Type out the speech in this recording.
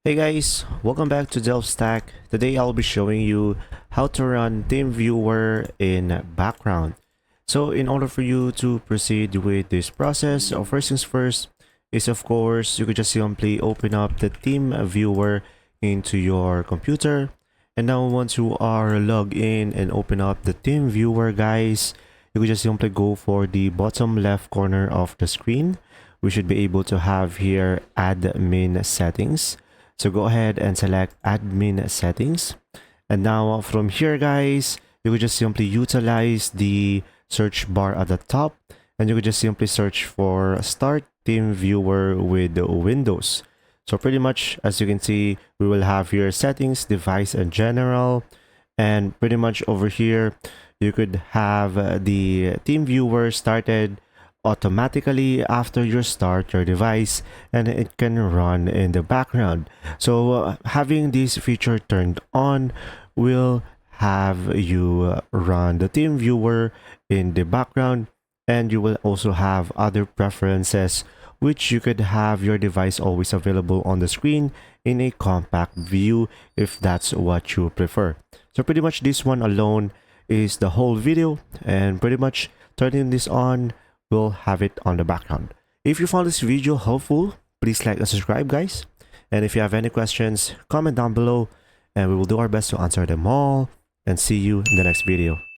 Hey guys, welcome back to DelveStack. Today I'll be showing you how to run TeamViewer in background. So in order for you to proceed with this process, first things first is of course you could just simply open up the TeamViewer into your computer. And now once you are logged in and open up the TeamViewer, guys, you could just simply go for the bottom left corner of the screen. We should be able to have here admin settings. So go ahead and select admin settings. And now from here, guys, you could just simply utilize the search bar at the top, and you could just simply search for Start TeamViewer with Windows. So pretty much, as you can see, we will have here settings, device, and general. And pretty much over here, you could have the TeamViewer started automatically after you start your device, and it can run in the background. So having this feature turned on will have you run the TeamViewer in the background, and you will also have other preferences which you could have your device always available on the screen in a compact view if that's what you prefer. So pretty much this one alone is the whole video, and pretty much turning this on will have it on the background. If you found this video helpful, please like and subscribe, guys. And if you have any questions, comment down below and we will do our best to answer them all. And see you in the next video.